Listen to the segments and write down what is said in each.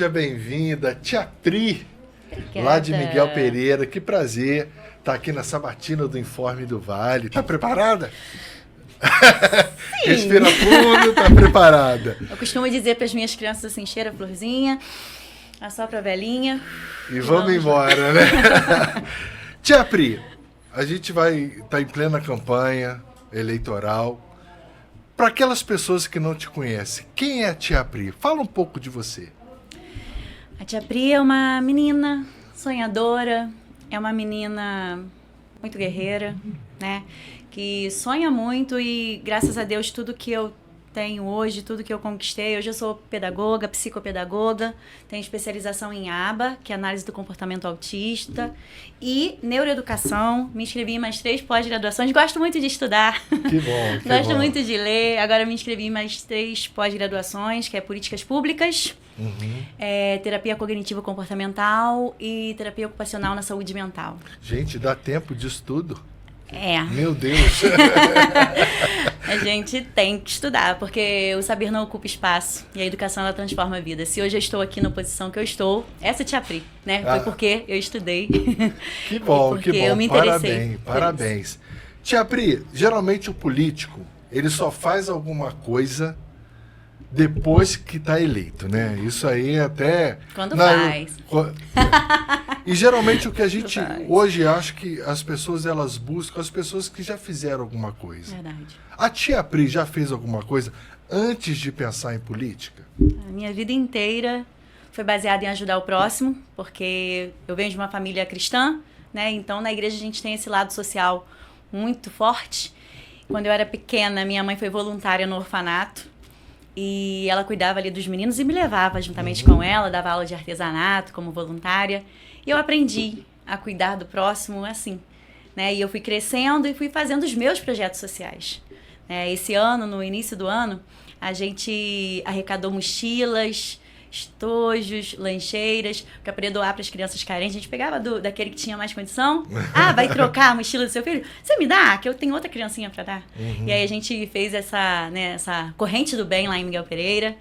Seja bem-vinda, Tia Pri, Obrigada. lá de Miguel Pereira. Que prazer estar aqui na sabatina do Informe do Vale. Tá preparada? Sim. Respira fundo, tá preparada. Eu costumo dizer para as minhas crianças assim, cheira a florzinha, assopra a velhinha. E vamos embora, né? Tia Pri, a gente vai estar em plena campanha eleitoral. Para aquelas pessoas que não te conhecem, quem é a Tia Pri? Fala um pouco de você. A Tia Pri é uma menina sonhadora, é uma menina muito guerreira, né? Que sonha muito e, graças a Deus, tudo que eu tenho hoje, tudo que eu conquistei. Hoje eu sou pedagoga, psicopedagoga, tenho especialização em ABA, que é Análise do Comportamento Autista, e Neuroeducação. Me inscrevi em mais 3 pós-graduações. Gosto muito de estudar. Que bom, que Gosto bom. muito de ler. Agora me inscrevi em mais 3 pós-graduações, que é Políticas Públicas, Terapia Cognitivo Comportamental e Terapia Ocupacional na Saúde Mental. Gente, dá tempo disso tudo? É. Meu Deus. A gente tem que estudar, porque o saber não ocupa espaço e a educação ela transforma a vida. Se hoje eu estou aqui na posição que eu estou, essa é Tia Pri, né? Foi porque eu estudei. Que bom, porque que bom. eu me interessei. Parabéns. Tia Pri, geralmente o político, ele só faz alguma coisa depois que está eleito, né? Isso aí até... Quando faz. E geralmente o que a gente Faz. hoje acho que as pessoas elas buscam as pessoas que já fizeram alguma coisa. Verdade. A Tia Pri já fez alguma coisa antes de pensar em política? A minha vida inteira foi baseada em ajudar o próximo, porque eu venho de uma família cristã, né? Então na igreja a gente tem esse lado social muito forte. Quando eu era pequena, minha mãe foi voluntária no orfanato. E ela cuidava ali dos meninos e me levava juntamente com ela, dava aula de artesanato como voluntária. E eu aprendi a cuidar do próximo assim, né? E eu fui crescendo e fui fazendo os meus projetos sociais. Esse ano, no início do ano, a gente arrecadou mochilas, estojos, lancheiras, para poder doar para as crianças carentes. A gente pegava daquele que tinha mais condição. Ah, vai trocar a mochila do seu filho? Você me dá, que eu tenho outra criancinha para dar. E aí a gente fez essa corrente do bem lá em Miguel Pereira.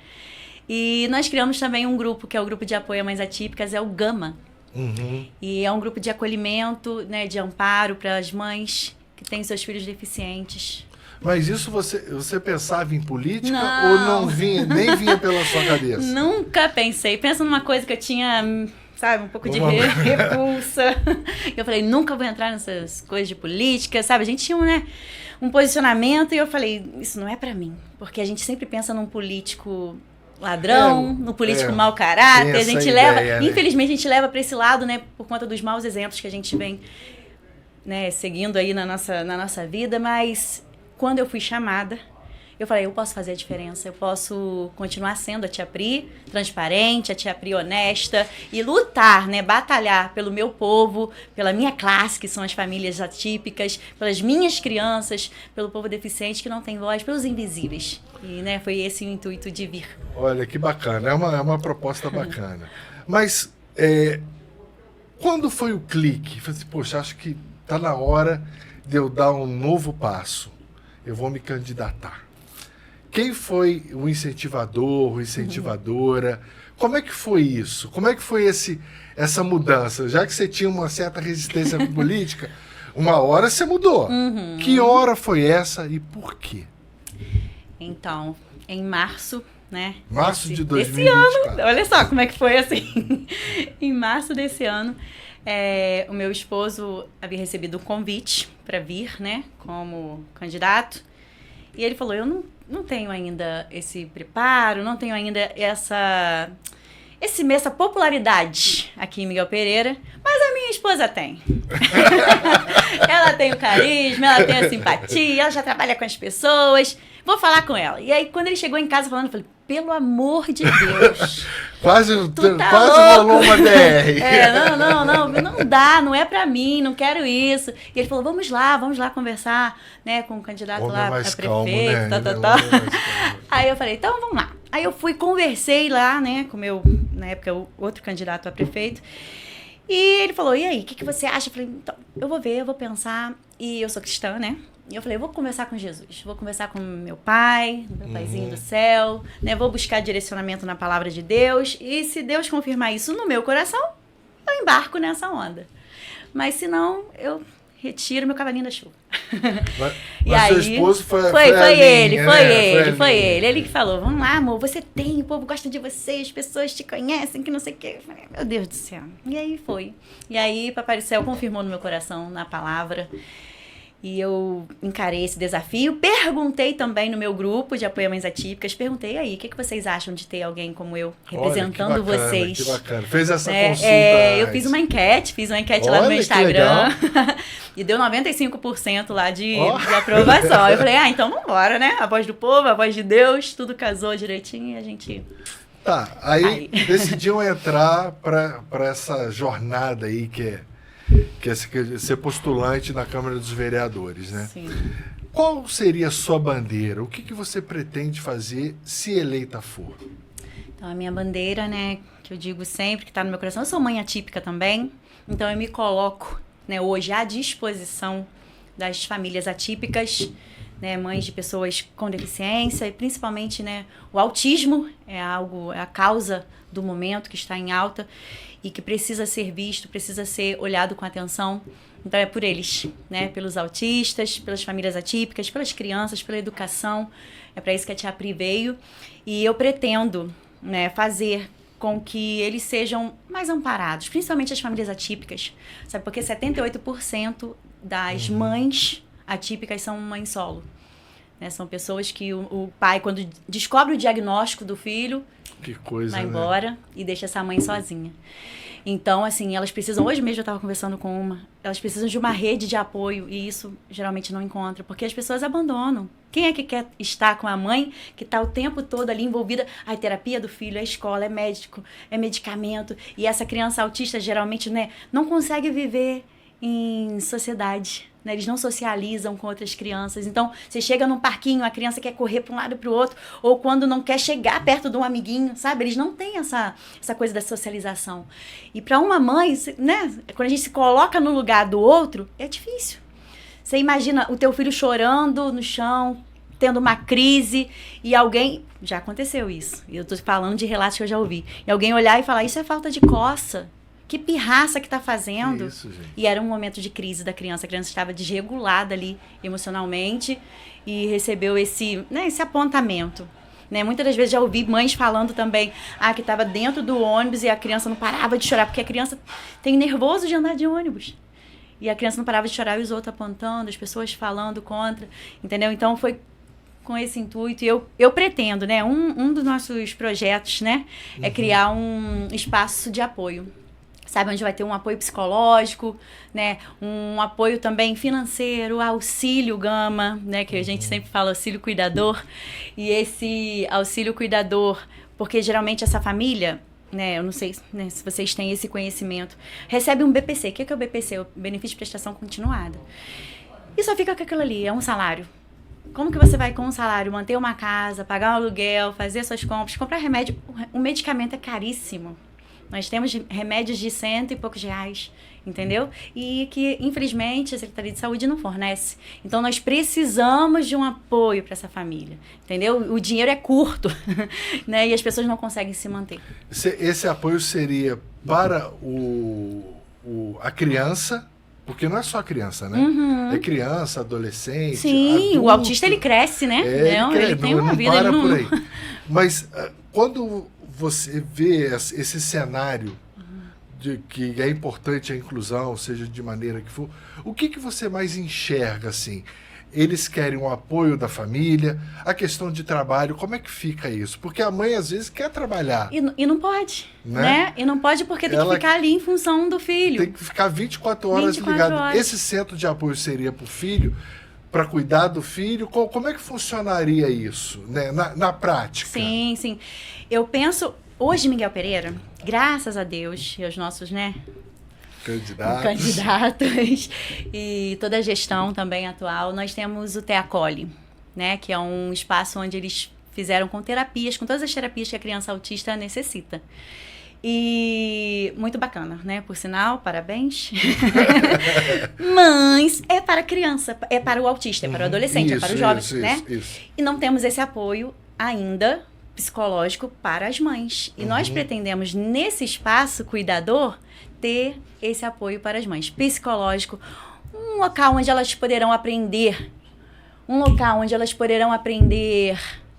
E nós criamos também um grupo, que é o grupo de apoio a mães atípicas, é o Gama. E é um grupo de acolhimento, né, de amparo para as mães que têm seus filhos deficientes. Mas isso você pensava em política Não. ou não vinha, nem vinha pela sua cabeça? Nunca pensei. Pensa numa coisa que eu tinha, sabe, um pouco de Uma- repulsa. Eu falei, nunca vou entrar nessas coisas de política, sabe? A gente tinha um posicionamento e eu falei, isso não é pra mim. Porque a gente sempre pensa num político ladrão, no político mau caráter. tem A gente essa leva, ideia, né? infelizmente, a gente leva pra esse lado, né? Por conta dos maus exemplos que a gente vem, né, seguindo aí na nossa vida, mas... Quando eu fui chamada, eu falei, eu posso fazer a diferença, eu posso continuar sendo a Tia Pri transparente, a Tia Pri honesta e lutar, né, batalhar pelo meu povo, pela minha classe, que são as famílias atípicas, pelas minhas crianças, pelo povo deficiente que não tem voz, pelos invisíveis. E, né, foi esse o intuito de vir. Olha, que bacana, é uma proposta bacana. Mas, quando foi o clique? Falei assim, poxa, acho que está na hora de eu dar um novo passo. Eu vou me candidatar. Quem foi o incentivador, a incentivadora? Como é que foi isso? Como é que foi essa mudança? Já que você tinha uma certa resistência política, uma hora você mudou. Que hora foi essa e por quê? Então, em março, né? Março de desse 2024. ano, olha só como é que foi assim. Em março desse ano, o meu esposo havia recebido um convite para vir, né, como candidato. E ele falou, eu não tenho ainda esse preparo, não tenho ainda essa popularidade aqui em Miguel Pereira, mas a minha esposa tem. Ela tem o carisma, ela tem a simpatia, ela já trabalha com as pessoas. Vou falar com ela. E aí, quando ele chegou em casa falando, eu falei, pelo amor de Deus. Quase louco. rolou uma DR. Não dá, não é pra mim, não quero isso. E ele falou, vamos lá conversar, né, com o candidato Homem lá a mais prefeito, calmo, né? tal. Homem mais calmo. Aí eu falei, então vamos lá. Aí eu conversei lá, né, com o meu, na época, o outro candidato a prefeito. E ele falou, e aí, o que você acha? Eu falei, então, eu vou ver, eu vou pensar. E eu sou cristã, né? E eu falei, eu vou conversar com Jesus, vou conversar com meu pai, meu paizinho do céu, né? Vou buscar direcionamento na palavra de Deus. E se Deus confirmar isso no meu coração, eu embarco nessa onda. Mas se não, eu retiro meu cavalinho da chuva. Mas seu esposo foi ele. Ele que falou, vamos lá, amor, você tem, o povo gosta de você, as pessoas te conhecem, que não sei o quê. Eu falei, meu Deus do céu. E aí foi. E aí Papai do Céu confirmou no meu coração, na palavra. E eu encarei esse desafio. Perguntei também no meu grupo de apoio a mães atípicas. Perguntei aí, o que vocês acham de ter alguém como eu representando Olha, que bacana, vocês? Que bacana. Fez essa consulta. Eu fiz uma enquete lá no meu Instagram. E deu 95% lá de aprovação. Eu falei, então vambora, né? A voz do povo, a voz de Deus, tudo casou direitinho e a gente... Tá, aí decidiam entrar para essa jornada aí que é ser postulante na Câmara dos Vereadores, né? Sim. Qual seria a sua bandeira? O que você pretende fazer se eleita for? Então, a minha bandeira, né, que eu digo sempre, que está no meu coração, eu sou mãe atípica também, então eu me coloco, né, hoje à disposição das famílias atípicas, né, mães de pessoas com deficiência e principalmente, né, o autismo é a causa do momento que está em alta e que precisa ser visto, precisa ser olhado com atenção. Então é por eles, né? Pelos autistas, pelas famílias atípicas, pelas crianças, pela educação. É para isso que a Tia Pri veio. E eu pretendo, né, fazer com que eles sejam mais amparados, principalmente as famílias atípicas. Sabe, porque 78% das mães atípicas são mães solo. Né? São pessoas que o pai, quando descobre o diagnóstico do filho, que coisa, vai embora, né? E deixa essa mãe sozinha. Então, assim, elas precisam... Hoje mesmo eu estava conversando com uma. Elas precisam de uma rede de apoio e isso geralmente não encontra, porque as pessoas abandonam. Quem é que quer estar com a mãe que está o tempo todo ali envolvida? A terapia do filho, a escola, é médico, é medicamento. E essa criança autista geralmente, né, não consegue viver em sociedade. Né? Eles não socializam com outras crianças. Então, você chega num parquinho, a criança quer correr para um lado e para o outro, ou quando não quer chegar perto de um amiguinho, sabe? Eles não têm essa coisa da socialização. E para uma mãe, né? Quando a gente se coloca no lugar do outro, é difícil. Você imagina o teu filho chorando no chão, tendo uma crise, e alguém... Já aconteceu isso. E eu estou falando de relatos que eu já ouvi. E alguém olhar e falar, isso é falta de coça. Que pirraça que tá fazendo. Isso, gente. E era um momento de crise da criança. A criança estava desregulada ali emocionalmente e recebeu esse apontamento. Né? Muitas das vezes já ouvi mães falando também que estava dentro do ônibus e a criança não parava de chorar, porque a criança tem nervoso de andar de ônibus. E a criança não parava de chorar e os outros apontando, as pessoas falando contra, entendeu? Então foi com esse intuito. E eu pretendo, né? Um dos nossos projetos, né? É criar um espaço de apoio. Sabe, onde vai ter um apoio psicológico, né? Um apoio também financeiro, auxílio gama, né? Que a gente sempre fala auxílio cuidador. E esse auxílio cuidador, porque geralmente essa família, né? Eu não sei, né, se vocês têm esse conhecimento, recebe um BPC. O que é o BPC? O Benefício de Prestação Continuada. E só fica com aquilo ali, é um salário. Como que você vai com um salário manter uma casa, pagar um aluguel, fazer suas compras, comprar remédio? O medicamento é caríssimo. Nós temos remédios de 100 e poucos reais, entendeu? E que, infelizmente, a Secretaria de Saúde não fornece. Então, nós precisamos de um apoio para essa família, entendeu? O dinheiro é curto, né? E as pessoas não conseguem se manter. Esse apoio seria para a criança, porque não é só a criança, né? É criança, adolescente, sim, adulto. O autista, ele cresce, né? Ele tem uma vida. Ele não para por aí. Mas, quando você vê esse cenário de que é importante a inclusão, seja de maneira que for, o que você mais enxerga, assim? Eles querem o apoio da família, a questão de trabalho, como é que fica isso? Porque a mãe, às vezes, quer trabalhar. E não pode, né? E não pode porque tem que ficar ali em função do filho. Tem que ficar 24 horas ligado. Esse centro de apoio seria para o filho, para cuidar do filho? Como é que funcionaria isso, né? Na prática? Sim, sim. Eu penso, hoje, Miguel Pereira, graças a Deus e aos nossos, né, candidatos e toda a gestão também atual, nós temos o TEACOLE, né, que é um espaço onde eles fizeram com terapias, com todas as terapias que a criança autista necessita. E E muito bacana, né? Por sinal, parabéns. Mas é para a criança, é para o autista, é para o adolescente, é para o jovem, né? Isso. E não temos esse apoio ainda psicológico para as mães. E nós pretendemos, nesse espaço cuidador, ter esse apoio para as mães. Psicológico, um local onde elas poderão aprender,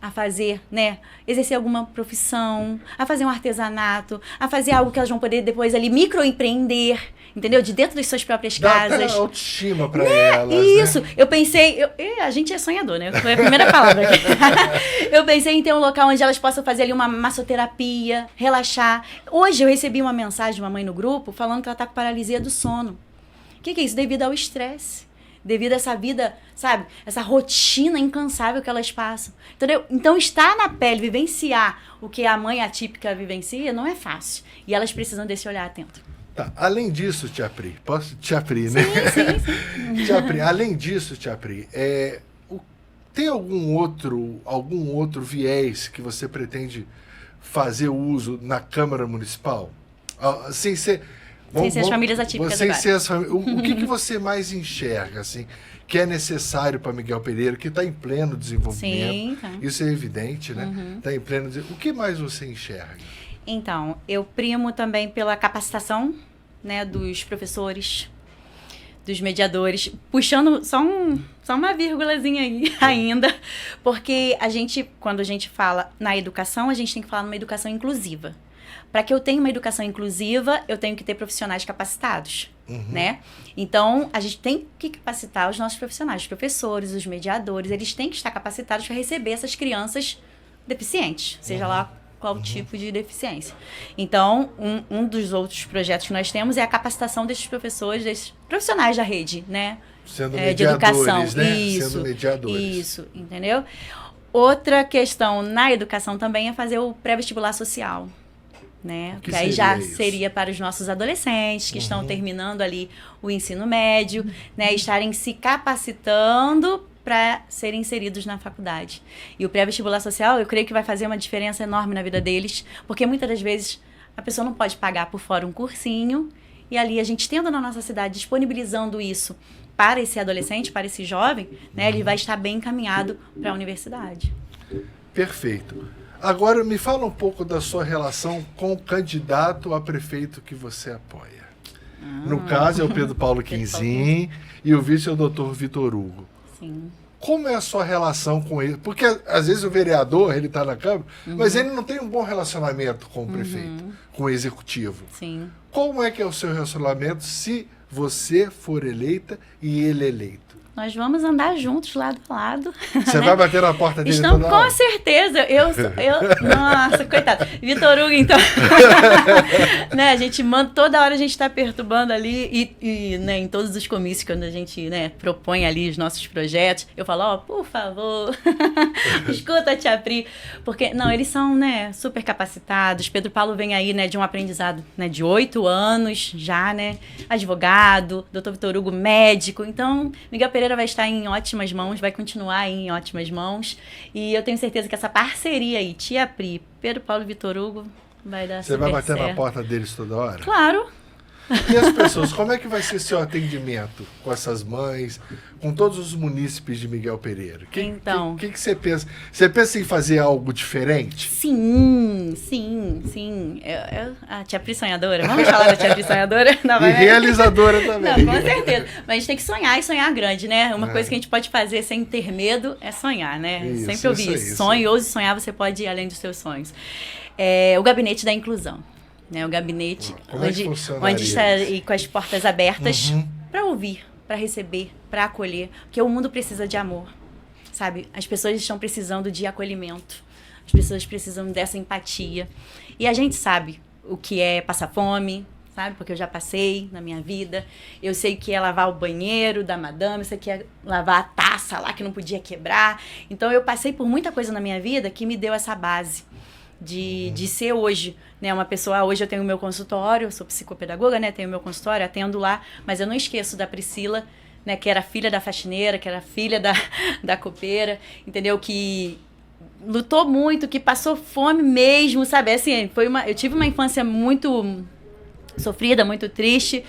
a fazer, né, exercer alguma profissão, a fazer um artesanato, a fazer algo que elas vão poder depois ali microempreender, entendeu? De dentro das suas próprias casas. Dá até autoestima para elas, Isso, né? eu pensei, a gente é sonhador, né? Foi a primeira palavra aqui. Eu pensei em ter um local onde elas possam fazer ali uma massoterapia, relaxar. Hoje eu recebi uma mensagem de uma mãe no grupo falando que ela tá com paralisia do sono. O que é isso? Devido ao estresse. Devido a essa vida, sabe? Essa rotina incansável que elas passam. Entendeu? Então, estar na pele, vivenciar o que a mãe atípica vivencia, não é fácil. E elas precisam desse olhar atento. Tá. Além disso, Tia Pri, Tia Pri, né? Sim. Tia Pri, além disso, Tia Pri, tem algum outro viés que você pretende fazer uso na Câmara Municipal? Sem ser as famílias atípicas agora. O que você mais enxerga, assim, que é necessário para Miguel Pereira, que está em pleno desenvolvimento? Sim, tá. Isso é evidente, né? Está em pleno desenvolvimento. O que mais você enxerga? Então, eu primo também pela capacitação, né, dos professores, dos mediadores, puxando só uma vírgulazinha aí ainda, porque quando a gente fala na educação, a gente tem que falar numa educação inclusiva. Para que eu tenha uma educação inclusiva, eu tenho que ter profissionais capacitados, né? Então, a gente tem que capacitar os nossos profissionais, os professores, os mediadores, eles têm que estar capacitados para receber essas crianças deficientes, seja lá qual tipo de deficiência. Então, um dos outros projetos que nós temos é a capacitação desses professores, desses profissionais da rede, né? Sendo de educação. né? Isso, sendo mediadores. Isso, entendeu? Outra questão na educação também é fazer o pré-vestibular social. Né? Que aí já seria para os nossos adolescentes que estão terminando ali o ensino médio, né? Estarem se capacitando para serem inseridos na faculdade. E o pré-vestibular social, eu creio que vai fazer uma diferença enorme na vida deles, porque muitas das vezes a pessoa não pode pagar por fora um cursinho, e ali a gente tendo na nossa cidade, disponibilizando isso para esse adolescente, para esse jovem, né? Ele vai estar bem encaminhado para a universidade. Perfeito. Agora, me fala um pouco da sua relação com o candidato a prefeito que você apoia. No caso, é o Pedro Paulo Quinzin e o vice é o Dr. Vitor Hugo. Sim. Como é a sua relação com ele? Porque, às vezes, o vereador, ele está na Câmara, mas ele não tem um bom relacionamento com o prefeito, com o executivo. Sim. Como é que é o seu relacionamento se você for eleita e ele eleito? Nós vamos andar juntos, lado a lado. Você vai bater na porta dele Estão, toda com hora? certeza. Nossa, coitado. Vitor Hugo, então. Né, a gente manda, toda hora a gente está perturbando ali e né, em todos os comícios, quando a gente, né, propõe ali os nossos projetos, eu falo, por favor, escuta, Tia Pri. Porque, não, eles são, né, super capacitados. Pedro Paulo vem aí, né, de um aprendizado, né, de 8 anos já, né, advogado, Dr. Vitor Hugo, médico. Então, Miguel Pereira vai estar em ótimas mãos, vai continuar aí em ótimas mãos. E eu tenho certeza que essa parceria aí, Tia Pri, Pedro Paulo e Vitor Hugo, vai dar Você super vai bater certo. na porta deles toda hora? Claro. E as pessoas, como é que vai ser seu atendimento com essas mães, com todos os munícipes de Miguel Pereira? Então. O que você pensa? Você pensa em fazer algo diferente? Sim. A Tia Pri sonhadora. Vamos falar da Tia Pri sonhadora? Não, E realizadora também. Não, com certeza. Mas a gente tem que sonhar e sonhar grande, né? Uma coisa que a gente pode fazer sem ter medo é sonhar, né? Isso, Sempre ouvi isso. Sonhe, ouse sonhar, você pode ir além dos seus sonhos. O Gabinete da Inclusão. Né, o gabinete onde está aí com as portas abertas para ouvir, para receber, para acolher, porque o mundo precisa de amor, sabe? As pessoas estão precisando de acolhimento, as pessoas precisam dessa empatia, e a gente sabe o que é passar fome, sabe? Porque eu já passei na minha vida, eu sei o que é lavar o banheiro da madame, eu sei o que é lavar a taça lá que não podia quebrar, então eu passei por muita coisa na minha vida que me deu essa base de ser hoje, né, uma pessoa. Hoje eu tenho o meu consultório, eu sou psicopedagoga, né, tenho o meu consultório, atendo lá, mas eu não esqueço da Priscila, né, que era filha da faxineira, que era filha da copeira, entendeu, que lutou muito, que passou fome mesmo, sabe, assim, eu tive uma infância muito sofrida, muito triste.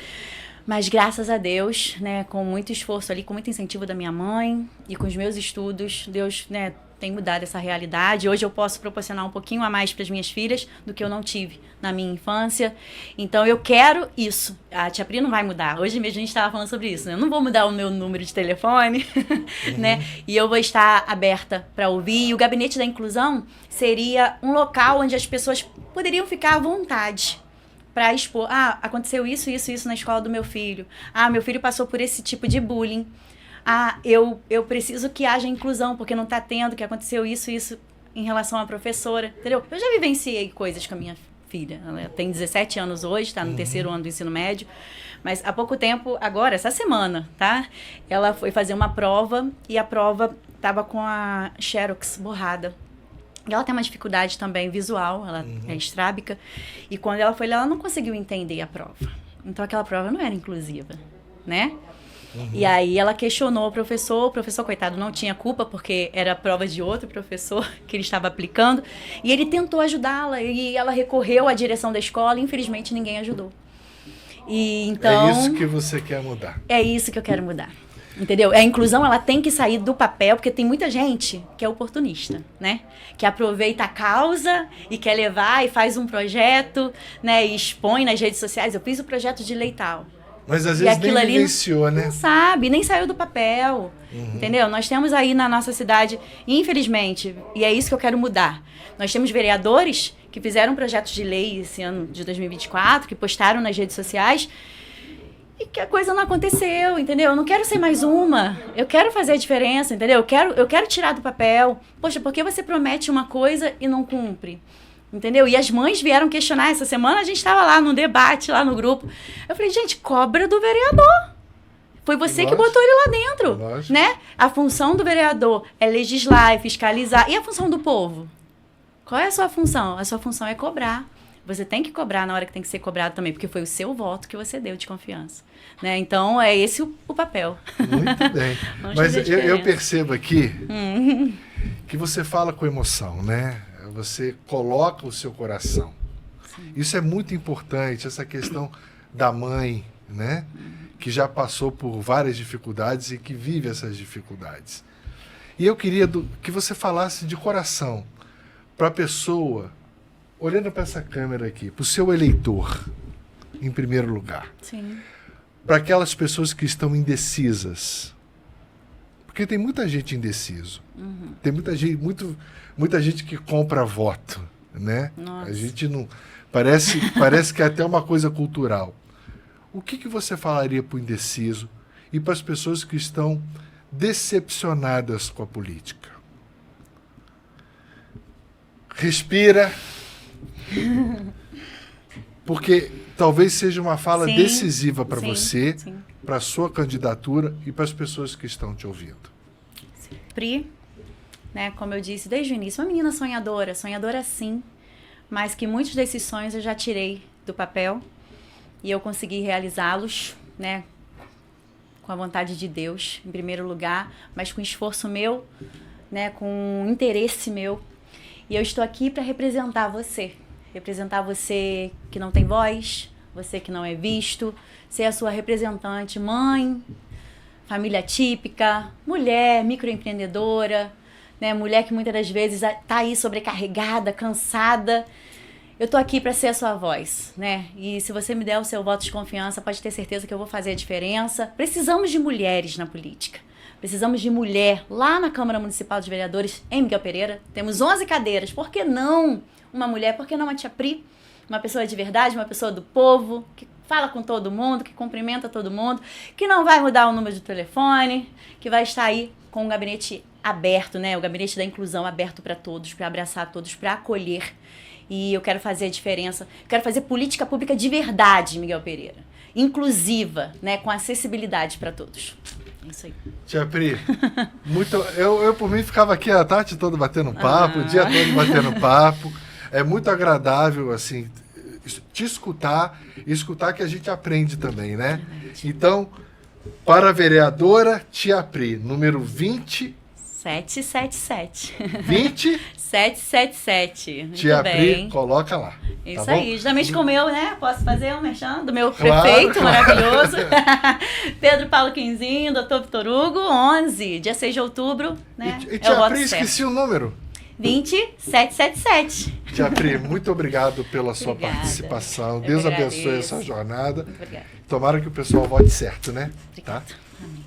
Mas graças a Deus, né, com muito esforço ali, com muito incentivo da minha mãe e com os meus estudos, Deus, né, tem mudado essa realidade. Hoje eu posso proporcionar um pouquinho a mais para as minhas filhas do que eu não tive na minha infância. Então eu quero isso. A Tia Pri não vai mudar. Hoje mesmo a gente estava falando sobre isso, né? Eu não vou mudar o meu número de telefone, né? E eu vou estar aberta para ouvir. E o Gabinete da Inclusão seria um local onde as pessoas poderiam ficar à vontade para expor, aconteceu isso na escola do meu filho. Meu filho passou por esse tipo de bullying. Eu preciso que haja inclusão, porque não está tendo, que aconteceu isso em relação à professora, entendeu? Eu já vivenciei coisas com a minha filha. Ela tem 17 anos hoje, está no terceiro ano do ensino médio. Mas há pouco tempo, agora, essa semana, tá? Ela foi fazer uma prova e a prova estava com a Xerox borrada. E ela tem uma dificuldade também visual, ela é estrábica. E quando ela foi lá, ela não conseguiu entender a prova. Então, aquela prova não era inclusiva, né? E aí, ela questionou o professor, coitado, não tinha culpa, porque era prova de outro professor que ele estava aplicando. E ele tentou ajudá-la, e ela recorreu à direção da escola, e infelizmente ninguém ajudou. E, então, é isso que você quer mudar. É isso que eu quero mudar. Entendeu? A inclusão, ela tem que sair do papel, porque tem muita gente que é oportunista, né? Que aproveita a causa e quer levar e faz um projeto, né? E expõe nas redes sociais. Eu fiz o projeto de lei tal. Mas às vezes nem vivenciou, né? Não sabe, nem saiu do papel, entendeu? Nós temos aí na nossa cidade, infelizmente, e é isso que eu quero mudar, nós temos vereadores que fizeram projetos de lei esse ano de 2024, que postaram nas redes sociais, e que a coisa não aconteceu, entendeu? Eu não quero ser mais uma. Eu quero fazer a diferença, entendeu? Eu quero tirar do papel. Poxa, por que você promete uma coisa e não cumpre? Entendeu? E as mães vieram questionar. Essa semana a gente estava lá num debate, lá no grupo. Eu falei, gente, cobra do vereador. Foi você que botou ele lá dentro, né? A função do vereador é legislar, é fiscalizar. E a função do povo? Qual é a sua função? A sua função é cobrar. Você tem que cobrar na hora que tem que ser cobrado também, porque foi o seu voto que você deu de confiança, né? Então, é esse o papel. Muito bem. Mas eu percebo aqui que você fala com emoção, né? Você coloca o seu coração. Sim. Isso é muito importante, essa questão da mãe, né? Que já passou por várias dificuldades e que vive essas dificuldades. E eu queria que você falasse de coração para a pessoa, olhando para essa câmera aqui, para o seu eleitor, em primeiro lugar. Sim. Para aquelas pessoas que estão indecisas. Porque tem muita gente indeciso. Tem muita gente que compra voto, né? Nossa. A gente não... Parece que é até uma coisa cultural. O que você falaria para o indeciso e para as pessoas que estão decepcionadas com a política? Respira. Porque talvez seja uma fala decisiva para você, para a sua candidatura e para as pessoas que estão te ouvindo. Pri, né, como eu disse desde o início, uma menina sonhadora sim, mas que muitos desses sonhos eu já tirei do papel e eu consegui realizá-los, né, com a vontade de Deus, em primeiro lugar, mas com esforço meu, né, com interesse meu. E eu estou aqui para representar você que não tem voz, você que não é visto, ser a sua representante, mãe, família típica, mulher, microempreendedora, né, mulher que muitas das vezes está aí sobrecarregada, cansada. Eu tô aqui para ser a sua voz, né? E se você me der o seu voto de confiança, pode ter certeza que eu vou fazer a diferença. Precisamos de mulheres na política. Precisamos de mulher lá na Câmara Municipal de Vereadores, em Miguel Pereira. Temos 11 cadeiras. Por que não uma mulher? Por que não uma Tia Pri? Uma pessoa de verdade, uma pessoa do povo, que fala com todo mundo, que cumprimenta todo mundo, que não vai mudar o número de telefone, que vai estar aí com o gabinete aberto, né? O gabinete da inclusão aberto para todos, para abraçar todos, para acolher. E eu quero fazer a diferença. Quero fazer política pública de verdade, Miguel Pereira. Inclusiva, né? Com acessibilidade para todos. É isso aí. Tia Pri, eu por mim ficava aqui a tarde toda batendo papo, o dia todo batendo papo. É muito agradável, assim, te escutar e escutar que a gente aprende também, né? Então, para a vereadora Tia Pri, número 27. 777. 20? 777. Muito Tia Pri, bem. coloca lá. Isso tá bom? aí. Justamente com o meu, né? Posso fazer um merchan do meu Claro, prefeito claro. maravilhoso. Pedro Paulo Quinzinho, Dr. Vitor Hugo, 11, dia 6 de outubro, né? E É o Tia voto Pri, certo. esqueci o número. 20777. Tia Pri, muito obrigado pela sua Obrigada. participação. Eu Deus que abençoe agradeço. essa jornada. Muito obrigada. Tomara que o pessoal vote certo, né? Obrigada. Tá? Amém.